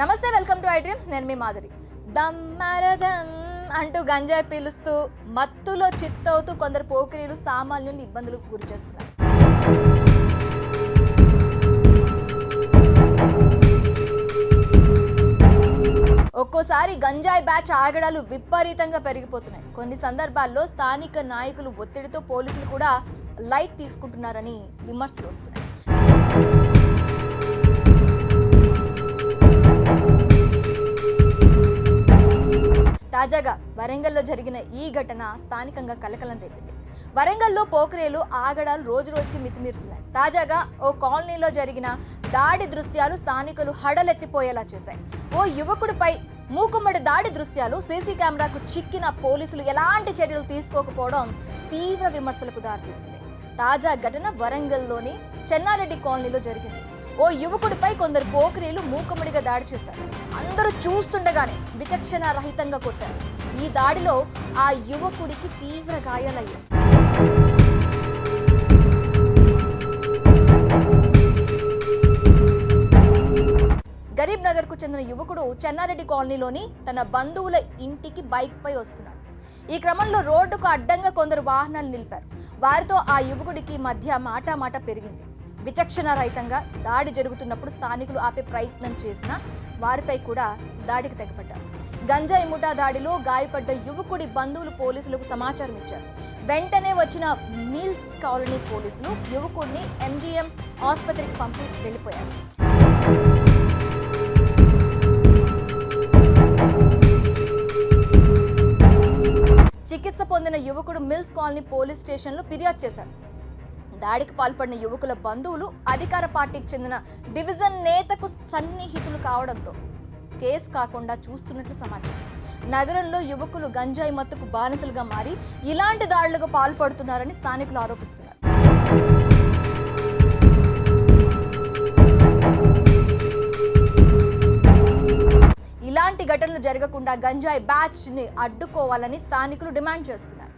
నమస్తే, welcome to iDream. నేను మీ మాధురి. దమ్మరదం అంటూ గంజాయి పీలుస్తూ మత్తులో చిత్తవుతూ కొందరు పోకిరీలు సామాన్యులను ఇబ్బందులకు గురి చేస్తున్నారు. ఒక్కోసారి గంజాయి బ్యాచ్ ఆగడాలు విపరీతంగా పెరిగిపోతున్నాయి. కొన్ని సందర్భాల్లో స్థానిక నాయకులు ఒత్తిడితో పోలీసులు కూడా లైట్ తీసుకుంటున్నారని విమర్శలు వస్తున్నాయి. తాజాగా వరంగల్లో జరిగిన ఈ ఘటన స్థానికంగా కలకలం రేపింది. వరంగల్లో పోకిరీలు ఆగడాలు రోజు రోజుకి మితిమీరుతున్నాయి. తాజాగా ఓ కాలనీలో జరిగిన దాడి దృశ్యాలు స్థానికులు హడలెత్తిపోయేలా చేశాయి. ఓ యువకుడిపై మూకుమ్మడి దాడి దృశ్యాలు సీసీ కెమెరాకు చిక్కిన పోలీసులు ఎలాంటి చర్యలు తీసుకోకపోవడం తీవ్ర విమర్శలకు దారితీసింది. తాజా ఘటన వరంగల్లోని చెన్నారెడ్డి కాలనీలో జరిగింది. ఓ యువకుడిపై కొందరు పోకిరీలు మూకుమ్మడిగా దాడి చేశారు. అందరూ చూస్తుండగానే విచక్షణ రహితంగా కొట్టారు. ఈ దాడిలో ఆ యువకుడికి తీవ్ర గాయాలయ్యాయి. గరీబ్ నగర్ కు చెందిన యువకుడు చెన్నారెడ్డి కాలనీలోని తన బంధువుల ఇంటికి బైక్ పై వస్తున్నాడు. ఈ క్రమంలో రోడ్డుకు అడ్డంగా కొందరు వాహనాలు నిలిపారు. వారితో ఆ యువకుడికి మధ్య మాట పెరిగింది. విచక్షణ రహితంగా దాడి జరుగుతున్నప్పుడు స్థానికులు ఆపే ప్రయత్నం చేసినా వారిపై కూడా దాడికి తెగపడ్డారు. గంజాయి ముఠా దాడిలో గాయపడ్డ యువకుడి బంధువులు పోలీసులకు సమాచారం ఇచ్చారు. వెంటనే వచ్చిన మిల్స్ కాలనీ పోలీసులు యువకుడిని ఎంజీఎం ఆసుపత్రికి పంపి వెళ్లిపోయారు. చికిత్స పొందిన యువకుడు మిల్స్ కాలనీ పోలీస్ స్టేషన్లో ఫిర్యాదు చేశారు. దాడికి పాల్పడిన యువకుల బంధువులు అధికార పార్టీకి చెందిన డివిజన్ నేతకు సన్నిహితులు కావడంతో కేసు కాకుండా చూస్తున్నట్లు సమాచారం. నగరంలో యువకులు గంజాయి మత్తుకు బానిసలుగా మారి ఇలాంటి దాడులకు పాల్పడుతున్నారని స్థానికులు ఆరోపిస్తున్నారు. ఇలాంటి ఘటనలు జరగకుండా గంజాయి బ్యాచ్ ని అడ్డుకోవాలని స్థానికులు డిమాండ్ చేస్తున్నారు.